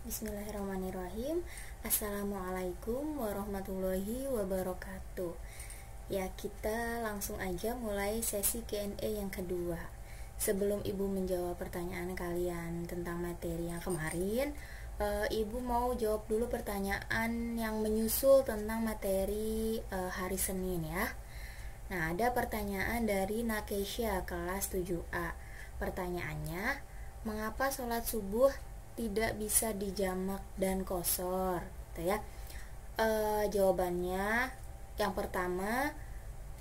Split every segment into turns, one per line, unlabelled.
Bismillahirrahmanirrahim. Assalamualaikum warahmatullahi wabarakatuh. Ya, kita langsung aja mulai sesi Q&A yang kedua. Sebelum Ibu menjawab pertanyaan kalian tentang materi yang kemarin, Ibu mau jawab dulu pertanyaan yang menyusul tentang materi hari Senin ya. Nah, ada pertanyaan dari Nakesha kelas 7A. Pertanyaannya, mengapa sholat subuh tidak bisa dijamak dan qashar, gitu ya. Jawabannya yang pertama,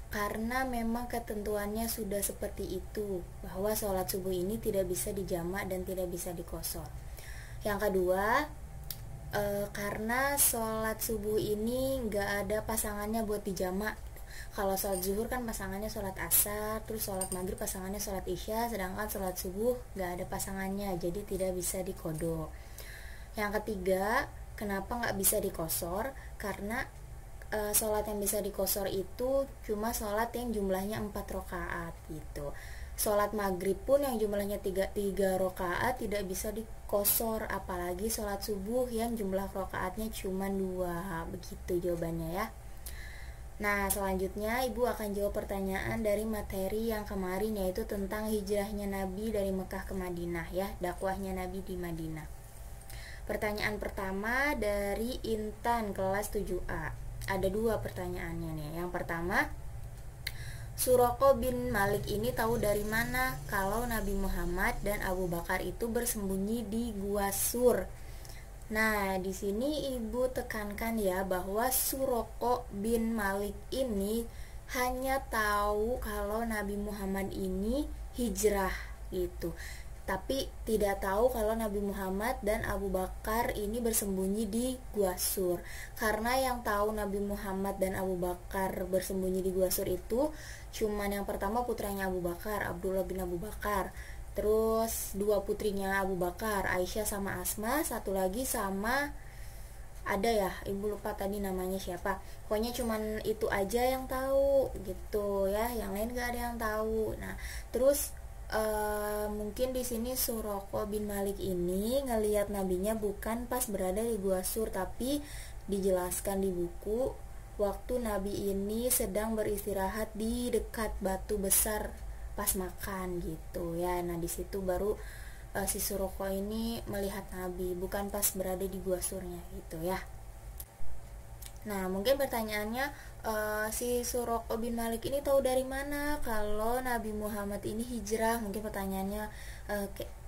karena memang ketentuannya sudah seperti itu, bahwa sholat subuh ini tidak bisa dijamak dan tidak bisa diqashar. Yang kedua, karena sholat subuh ini nggak ada pasangannya buat dijamak. Kalau sholat zuhur kan pasangannya sholat asar, terus sholat maghrib pasangannya sholat isya, sedangkan sholat subuh gak ada pasangannya, jadi tidak bisa dikodok. Yang ketiga, kenapa gak bisa diqashar? Karena sholat yang bisa diqashar itu cuma sholat yang jumlahnya 4 rakaat gitu. Sholat maghrib pun yang jumlahnya 3 rakaat tidak bisa diqashar, apalagi sholat subuh yang jumlah rakaatnya cuma 2. Begitu jawabannya ya. Nah, selanjutnya Ibu akan jawab pertanyaan dari materi yang kemarin, yaitu tentang hijrahnya Nabi dari Mekah ke Madinah ya, dakwahnya Nabi di Madinah. Pertanyaan pertama dari Intan kelas 7A. Ada 2 pertanyaannya nih. Yang pertama, Suraqah bin Malik ini tahu dari mana kalau Nabi Muhammad dan Abu Bakar itu bersembunyi di Gua Sur? Nah, di sini Ibu tekankan ya bahwa Suraqah bin Malik ini hanya tahu kalau Nabi Muhammad ini hijrah gitu. Tapi tidak tahu kalau Nabi Muhammad dan Abu Bakar ini bersembunyi di Gua Sur. Karena yang tahu Nabi Muhammad dan Abu Bakar bersembunyi di Gua Sur itu cuman yang pertama putranya Abu Bakar, Abdullah bin Abu Bakar. Terus 2 putrinya Abu Bakar, Aisyah sama Asma, satu lagi sama ada ya, Ibu lupa tadi namanya siapa. Pokoknya cuman itu aja yang tahu gitu ya, yang lain gak ada yang tahu. Nah, terus mungkin di sini Suraqah bin Malik ini ngelihat nabinya bukan pas berada di Gua Sur, tapi dijelaskan di buku waktu Nabi ini sedang beristirahat di dekat batu besar pas makan gitu ya. Nah, di situ baru si Suraqah ini melihat Nabi, bukan pas berada di Gua Surnya gitu ya. Nah, mungkin pertanyaannya, si Suraqah bin Malik ini tahu dari mana kalau Nabi Muhammad ini hijrah? Mungkin pertanyaannya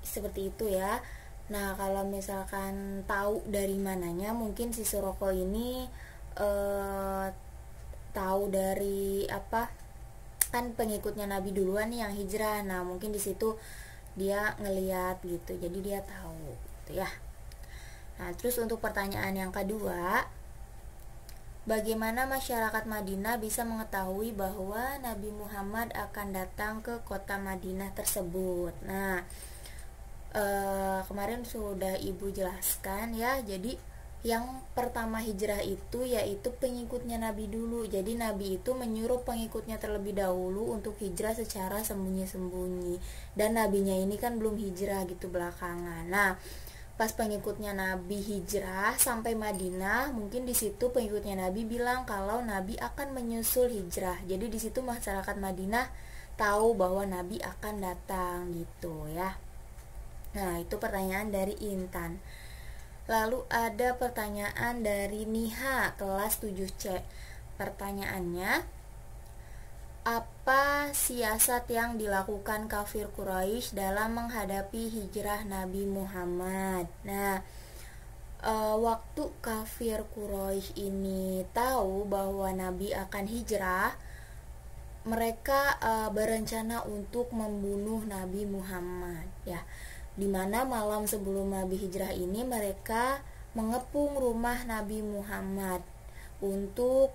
seperti itu ya. Nah, kalau misalkan tahu dari mananya, mungkin si Suraqah ini tahu dari apa? Kan pengikutnya Nabi duluan nih yang hijrah. Nah, mungkin di situ dia ngeliat gitu, jadi dia tahu gitu ya. Nah, terus untuk pertanyaan yang kedua, bagaimana masyarakat Madinah bisa mengetahui bahwa Nabi Muhammad akan datang ke kota Madinah tersebut? Nah, kemarin sudah Ibu jelaskan ya. Jadi yang pertama hijrah itu yaitu pengikutnya Nabi dulu. Jadi Nabi itu menyuruh pengikutnya terlebih dahulu untuk hijrah secara sembunyi-sembunyi. Dan nabinya ini kan belum hijrah gitu belakangan. Nah, pas pengikutnya Nabi hijrah sampai Madinah, mungkin di situ pengikutnya Nabi bilang kalau Nabi akan menyusul hijrah. Jadi di situ masyarakat Madinah tahu bahwa Nabi akan datang gitu ya. Nah, itu pertanyaan dari Intan. Lalu ada pertanyaan dari Niha kelas 7C. Pertanyaannya, apa siasat yang dilakukan kafir Quraisy dalam menghadapi hijrah Nabi Muhammad? Nah, waktu kafir Quraisy ini tahu bahwa Nabi akan hijrah, mereka berencana untuk membunuh Nabi Muhammad ya. Dimana malam sebelum Nabi hijrah ini mereka mengepung rumah Nabi Muhammad untuk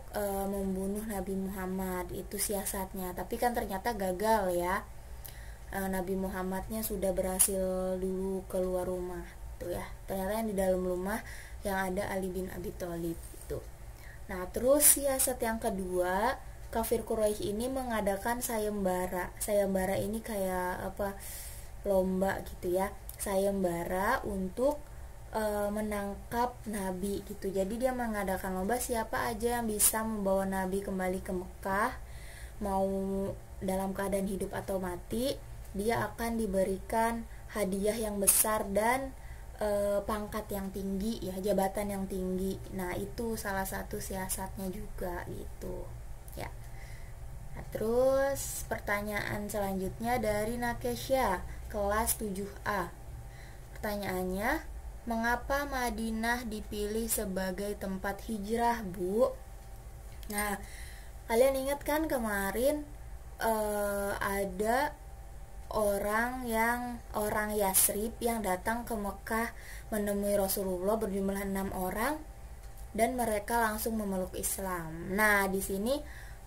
membunuh Nabi Muhammad. Itu siasatnya, tapi kan ternyata gagal ya. Nabi Muhammadnya sudah berhasil dulu keluar rumah tuh ya. Ternyata yang di dalam rumah yang ada Ali bin Abi Thalib itu. Nah, terus siasat yang kedua, kafir Quraisy ini mengadakan sayembara. Sayembara ini kayak apa, lomba gitu ya, sayembara untuk menangkap nabi gitu. Jadi dia mengadakan lomba siapa aja yang bisa membawa nabi kembali ke Mekah, mau dalam keadaan hidup atau mati, dia akan diberikan hadiah yang besar dan pangkat yang tinggi ya, jabatan yang tinggi. Nah, itu salah satu siasatnya juga gitu ya. Nah, terus pertanyaan selanjutnya dari Nakesha kelas 7A. Pertanyaannya, mengapa Madinah dipilih sebagai tempat hijrah, Bu? Nah, kalian ingat kan kemarin ada orang Yasrib yang datang ke Mekah menemui Rasulullah berjumlah 6 orang dan mereka langsung memeluk Islam. Nah, di sini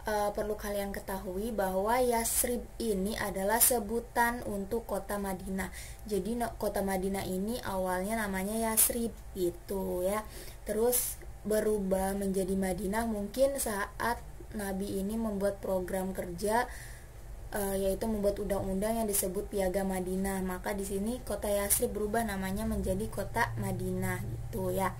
perlu kalian ketahui bahwa Yasrib ini adalah sebutan untuk kota Madinah. Jadi kota Madinah ini awalnya namanya Yasrib gitu ya. Terus berubah menjadi Madinah mungkin saat Nabi ini membuat program kerja, yaitu membuat undang-undang yang disebut Piagam Madinah. Maka di sini kota Yasrib berubah namanya menjadi kota Madinah gitu ya.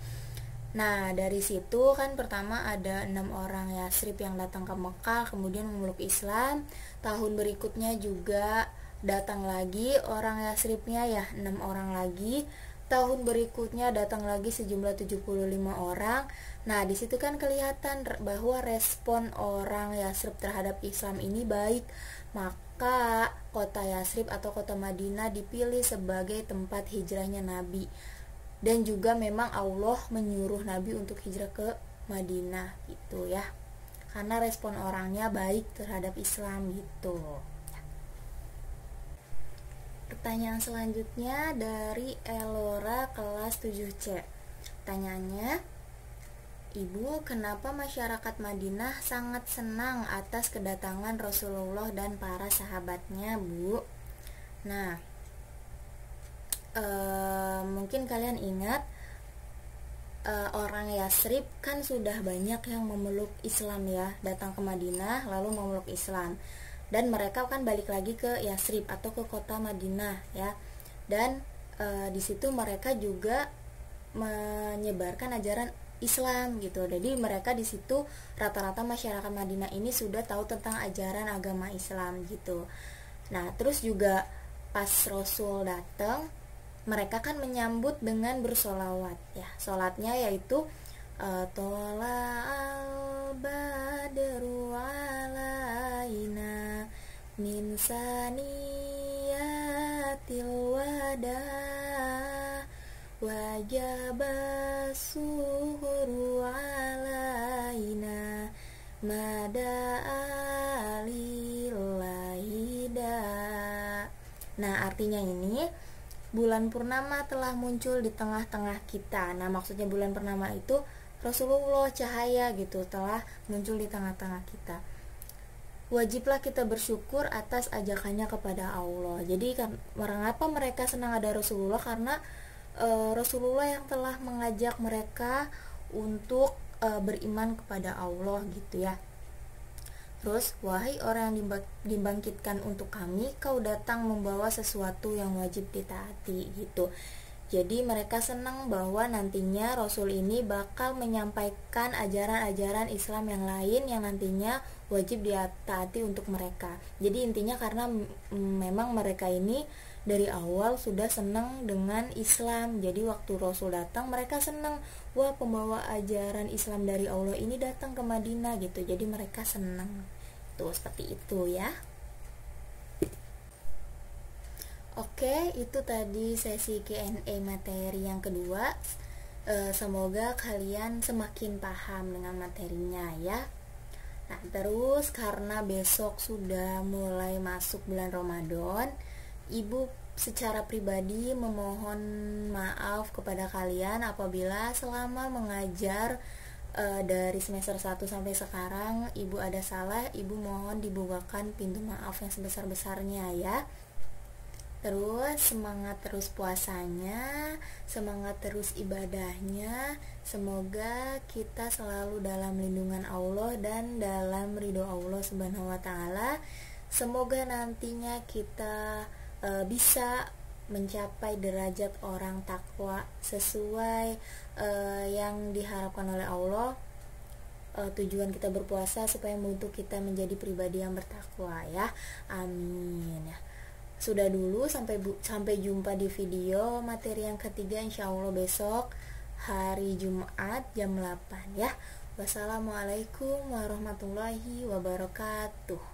Nah, dari situ kan pertama ada 6 orang Yasrib yang datang ke Mekah, kemudian memeluk Islam. Tahun berikutnya juga datang lagi orang Yasribnya ya, 6 orang lagi. Tahun berikutnya datang lagi sejumlah 75 orang. Nah, di situ kan kelihatan bahwa respon orang Yasrib terhadap Islam ini baik. Maka kota Yasrib atau kota Madinah dipilih sebagai tempat hijrahnya Nabi. Dan juga memang Allah menyuruh Nabi untuk hijrah ke Madinah gitu ya, karena respon orangnya baik terhadap Islam gitu. Pertanyaan selanjutnya dari Elora kelas 7C. Pertanyaannya, Ibu, kenapa masyarakat Madinah sangat senang atas kedatangan Rasulullah dan para sahabatnya, Bu? Nah, mungkin kalian ingat orang Yasrib kan sudah banyak yang memeluk Islam ya, datang ke Madinah lalu memeluk Islam, dan mereka kan balik lagi ke Yasrib atau ke kota Madinah ya, dan di situ mereka juga menyebarkan ajaran Islam gitu. Jadi mereka di situ rata-rata masyarakat Madinah ini sudah tahu tentang ajaran agama Islam gitu. Nah, terus juga pas Rasul datang, mereka kan menyambut dengan bersolawat ya. Solatnya yaitu Tola'al badru alaina min saniyatil wada wajaba suhuru alaina mada alilahida. Nah, artinya ini bulan purnama telah muncul di tengah-tengah kita. Nah, maksudnya bulan purnama itu Rasulullah, cahaya gitu, telah muncul di tengah-tengah kita. Wajiblah kita bersyukur atas ajakannya kepada Allah. Jadi mengapa mereka senang ada Rasulullah? Karena Rasulullah yang telah mengajak mereka untuk beriman kepada Allah gitu ya. Terus, wahai orang yang dibangkitkan untuk kami, kau datang membawa sesuatu yang wajib ditaati gitu. Jadi mereka senang bahwa nantinya Rasul ini bakal menyampaikan ajaran-ajaran Islam yang lain yang nantinya wajib ditaati untuk mereka. Jadi intinya karena memang mereka ini dari awal sudah senang dengan Islam. Jadi waktu Rasul datang mereka senang, wah pembawa ajaran Islam dari Allah ini datang ke Madinah gitu. Jadi mereka senang. Tuh seperti itu ya. Oke, itu tadi sesi Q&A materi yang kedua. Semoga kalian semakin paham dengan materinya ya. Nah, terus karena besok sudah mulai masuk bulan Ramadan, Ibu secara pribadi memohon maaf kepada kalian apabila selama mengajar dari semester 1 sampai sekarang Ibu ada salah. Ibu mohon dibukakan pintu maaf yang sebesar-besarnya ya. Terus semangat terus puasanya, semangat terus ibadahnya. Semoga kita selalu dalam lindungan Allah dan dalam ridho Allah Subhanahu wa taala. Semoga nantinya kita bisa mencapai derajat orang takwa sesuai yang diharapkan oleh Allah. Tujuan kita berpuasa supaya membentuk kita menjadi pribadi yang bertakwa ya. Amin ya. Sudah dulu, sampai jumpa di video materi yang ketiga insyaallah besok hari Jumat jam 8 ya. Wassalamualaikum warahmatullahi wabarakatuh.